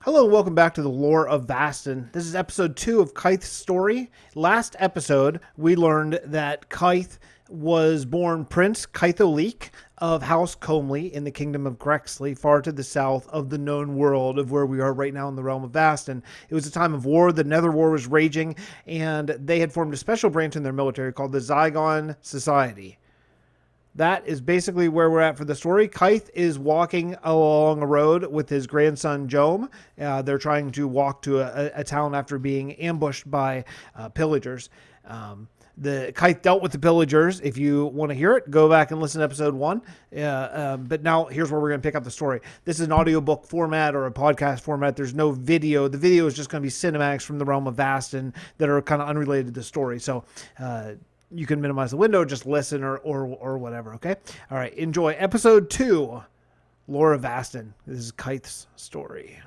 Hello and welcome back to the Lore of Vasten. This is episode 2 of Kyth's story. Last episode, we learned that Kyth was born Prince Kytholeek of House Comley in the kingdom of Grexley, far to the south of the known world of where we are right now in the Realm of Vasten. It was a time of war. The Nether War was raging, and they had formed a special branch in their military called the Zygon Society. That is basically where we're at for the story. Kyth is walking along a road with his grandson, Jome. They're trying to walk to a town after being ambushed by pillagers. The Kyth dealt with the pillagers. If you want to hear it, go back and listen to episode 1. But now here's where we're going to pick up the story. This is an audiobook format or a podcast format. There's no video. The video is just going to be cinematics from the Realm of Vasten that are kind of unrelated to the story. So, you can minimize the window, just listen or whatever, okay? All right, enjoy episode 2, Lore of Vasten. This is Kyth's story.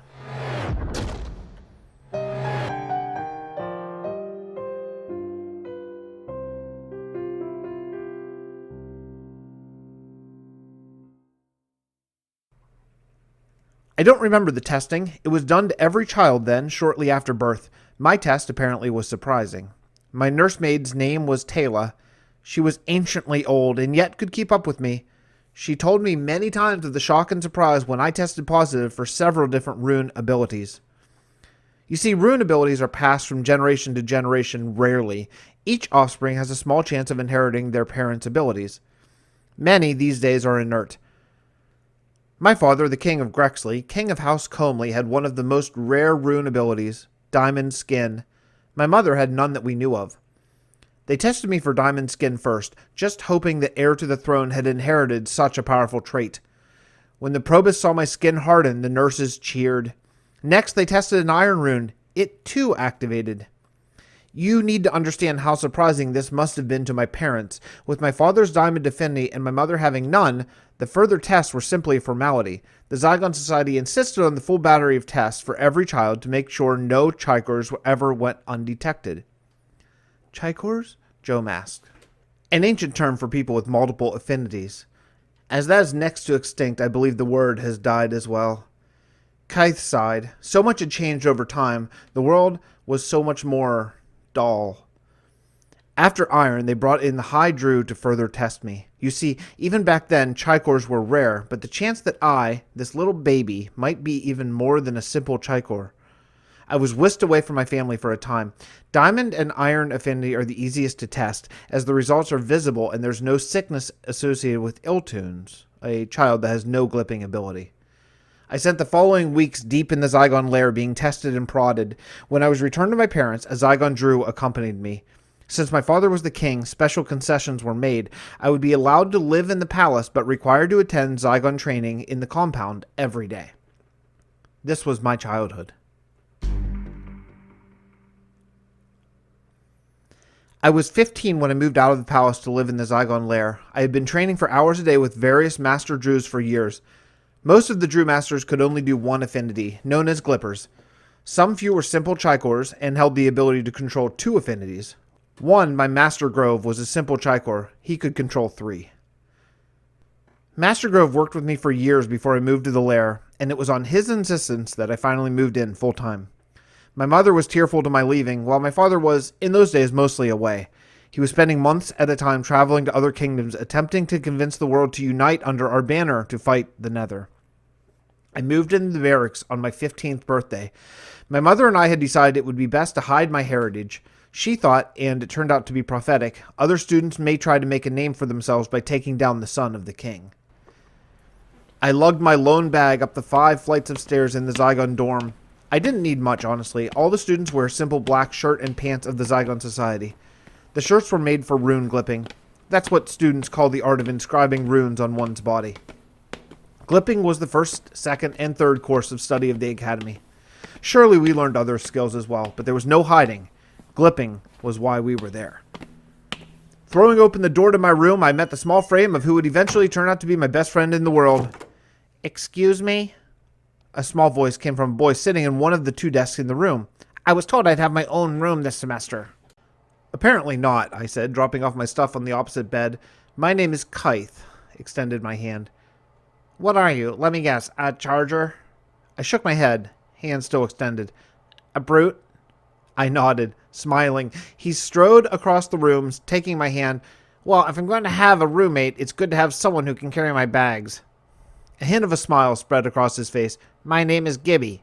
I don't remember the testing. It was done to every child then, shortly after birth. My test apparently was surprising. My nursemaid's name was Taylor. She was anciently old and yet could keep up with me. She told me many times of the shock and surprise when I tested positive for several different rune abilities. You see, rune abilities are passed from generation to generation rarely. Each offspring has a small chance of inheriting their parents' abilities. Many these days are inert. My father, the king of Grexley, king of House Comley, had one of the most rare rune abilities, diamond skin. My mother had none that we knew of. They tested me for diamond skin first, just hoping the heir to the throne had inherited such a powerful trait. When the probus saw my skin harden, the nurses cheered. Next, they tested an iron rune. It too activated. You need to understand how surprising this must have been to my parents. With my father's diamond affinity and my mother having none, the further tests were simply a formality. The Zygon Society insisted on the full battery of tests for every child to make sure no Chikors ever went undetected. Chikors? Jome asked. An ancient term for people with multiple affinities. As that is next to extinct, I believe the word has died as well. Kyth sighed. So much had changed over time. The world was so much more dull. After iron, they brought in the High Druid to further test me. You see, even back then, Chikors were rare, but the chance that I, this little baby, might be even more than a simple Chikor. I was whisked away from my family for a time. Diamond and iron affinity are the easiest to test, as the results are visible and there's no sickness associated with Illtunes, a child that has no glipping ability. I spent the following weeks deep in the Zygon lair being tested and prodded. When I was returned to my parents, a Zygon Drew accompanied me. Since my father was the king, special concessions were made. I would be allowed to live in the palace, but required to attend Zygon training in the compound every day. This was my childhood. I was 15 when I moved out of the palace to live in the Zygon lair. I had been training for hours a day with various master Drews for years. Most of the Drew masters could only do one affinity, known as Glippers. Some few were simple Chikors and held the ability to control 2 affinities. One, my Master Grove, was a simple Chikor. He could control 3. Master Grove worked with me for years before I moved to the lair, and it was on his insistence that I finally moved in full-time. My mother was tearful to my leaving, while my father was, in those days, mostly away. He was spending months at a time traveling to other kingdoms, attempting to convince the world to unite under our banner to fight the Nether. I moved into the barracks on my 15th birthday. My mother and I had decided it would be best to hide my heritage. She thought, and it turned out to be prophetic, other students may try to make a name for themselves by taking down the son of the king. I lugged my lone bag up the 5 flights of stairs in the Zygon dorm. I didn't need much, honestly. All the students wear simple black shirt and pants of the Zygon Society. The shirts were made for rune glipping. That's what students call the art of inscribing runes on one's body. Glipping was the first, second, and third course of study of the academy. Surely we learned other skills as well, but there was no hiding. Glipping was why we were there. Throwing open the door to my room, I met the small frame of who would eventually turn out to be my best friend in the world. Excuse me? A small voice came from a boy sitting in one of the 2 desks in the room. I was told I'd have my own room this semester. Apparently not, I said, dropping off my stuff on the opposite bed. My name is Kyth, extended my hand. What are you? Let me guess. A charger? I shook my head. hand still extended. A brute? I nodded, smiling. He strode across the rooms, taking my hand. Well, if I'm going to have a roommate, it's good to have someone who can carry my bags. A hint of a smile spread across his face. My name is Gibby.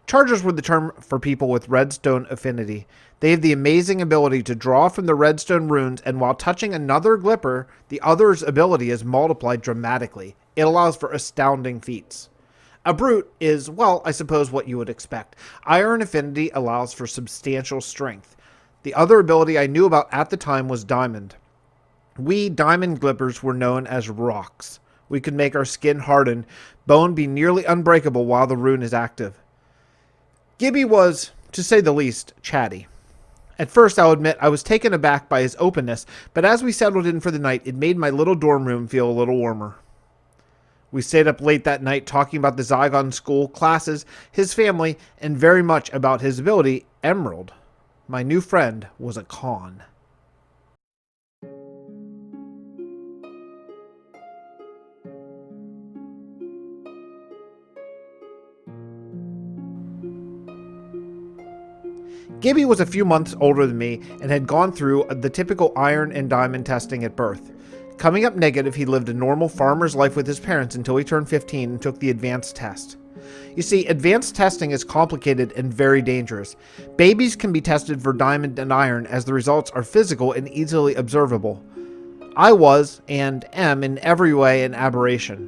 Chargers were the term for people with redstone affinity. They have the amazing ability to draw from the redstone runes, and while touching another glipper, the other's ability is multiplied dramatically. It allows for astounding feats. A brute is, well, I suppose what you would expect. Iron affinity allows for substantial strength. The other ability I knew about at the time was diamond. We diamond glippers were known as rocks. We could make our skin harden, bone be nearly unbreakable while the rune is active. Gibby was, to say the least, chatty. At first, I'll admit, I was taken aback by his openness, but as we settled in for the night, it made my little dorm room feel a little warmer. We stayed up late that night talking about the Zygon school, classes, his family, and very much about his ability, Emerald. My new friend was a con. Gibby was a few months older than me and had gone through the typical iron and diamond testing at birth. Coming up negative, he lived a normal farmer's life with his parents until he turned 15 and took the advanced test. You see, advanced testing is complicated and very dangerous. Babies can be tested for diamond and iron as the results are physical and easily observable. I was, and am, in every way an aberration.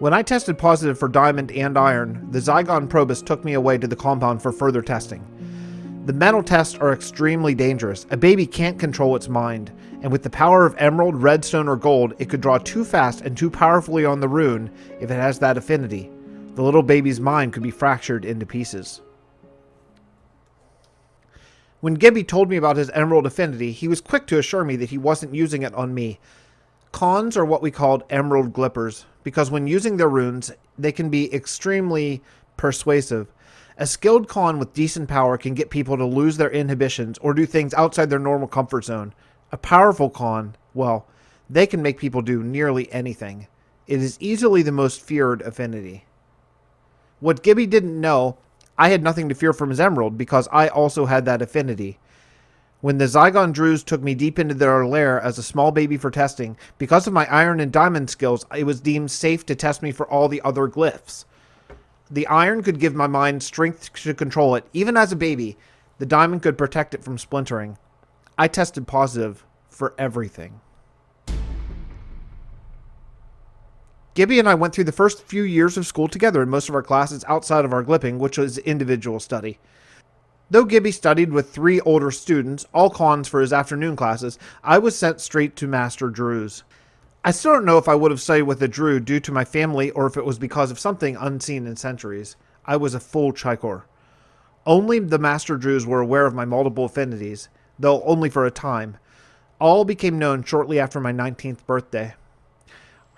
When I tested positive for diamond and iron, the Zygon probist took me away to the compound for further testing. The mental tests are extremely dangerous. A baby can't control its mind, and with the power of emerald, redstone, or gold, it could draw too fast and too powerfully on the rune if it has that affinity. The little baby's mind could be fractured into pieces. When Gibby told me about his emerald affinity, he was quick to assure me that he wasn't using it on me. Cons are what we called emerald glippers, because when using their runes, they can be extremely persuasive. A skilled con with decent power can get people to lose their inhibitions or do things outside their normal comfort zone. A powerful con, well, they can make people do nearly anything. It is easily the most feared affinity. What Gibby didn't know, I had nothing to fear from his emerald because I also had that affinity. When the Zygon Druze took me deep into their lair as a small baby for testing, because of my iron and diamond skills, it was deemed safe to test me for all the other glyphs. The iron could give my mind strength to control it. Even as a baby, the diamond could protect it from splintering. I tested positive for everything. Gibby and I went through the first few years of school together in most of our classes outside of our glipping, which was individual study. Though Gibby studied with 3 older students, all cons for his afternoon classes, I was sent straight to Master Druze. I still don't know if I would have studied with a Druid due to my family or if it was because of something unseen in centuries. I was a full Chikor. Only the Master Druze were aware of my multiple affinities, though only for a time. All became known shortly after my 19th birthday.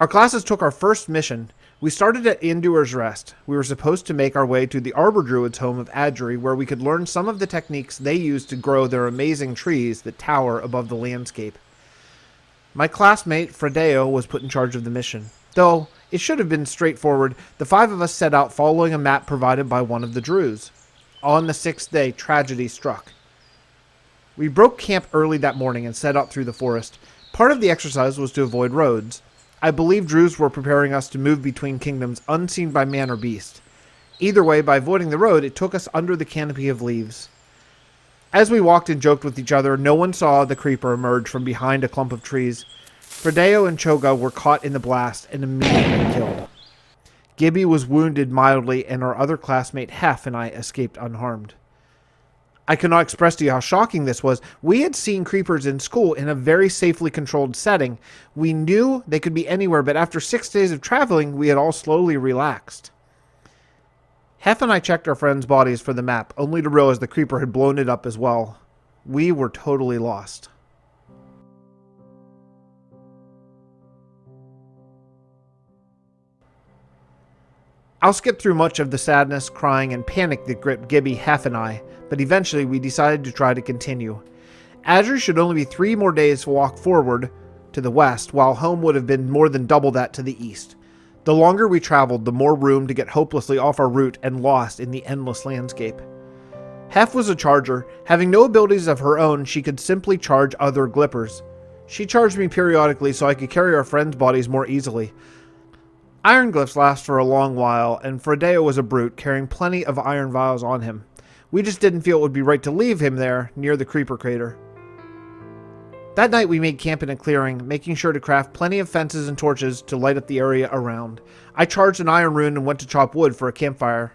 Our classes took our first mission. We started at Endurer's Rest. We were supposed to make our way to the Arbor Druid's home of Adjury, where we could learn some of the techniques they use to grow their amazing trees that tower above the landscape. My classmate, Fredeo, was put in charge of the mission. Though it should have been straightforward, the 5 of us set out following a map provided by one of the Druze. On the 6th day, tragedy struck. We broke camp early that morning and set out through the forest. Part of the exercise was to avoid roads. I believe Druze were preparing us to move between kingdoms unseen by man or beast. Either way, by avoiding the road, it took us under the canopy of leaves. As we walked and joked with each other, no one saw the creeper emerge from behind a clump of trees. Fredeo and Choga were caught in the blast and immediately killed. Gibby was wounded mildly, and our other classmate Hef and I escaped unharmed. I cannot express to you how shocking this was. We had seen creepers in school in a very safely controlled setting. We knew they could be anywhere, but after 6 days of traveling, we had all slowly relaxed. Hef and I checked our friends' bodies for the map, only to realize the creeper had blown it up as well. We were totally lost. I'll skip through much of the sadness, crying, and panic that gripped Gibby, Hef, and I, but eventually we decided to try to continue. Azure should only be 3 more days to walk forward to the west, while home would have been more than double that to the east. The longer we traveled, the more room to get hopelessly off our route and lost in the endless landscape. Hef was a charger. Having no abilities of her own, she could simply charge other glippers. She charged me periodically so I could carry our friends' bodies more easily. Iron glyphs last for a long while, and Frodeo was a brute, carrying plenty of iron vials on him. We just didn't feel it would be right to leave him there, near the creeper crater. That night we made camp in a clearing, making sure to craft plenty of fences and torches to light up the area around. I charged an iron rune and went to chop wood for a campfire.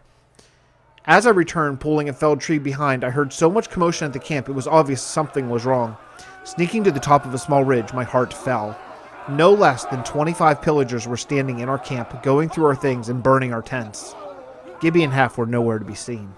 As I returned, pulling a felled tree behind, I heard so much commotion at the camp it was obvious something was wrong. Sneaking to the top of a small ridge, my heart fell. No less than 25 pillagers were standing in our camp, going through our things and burning our tents. Gibby and Hef were nowhere to be seen.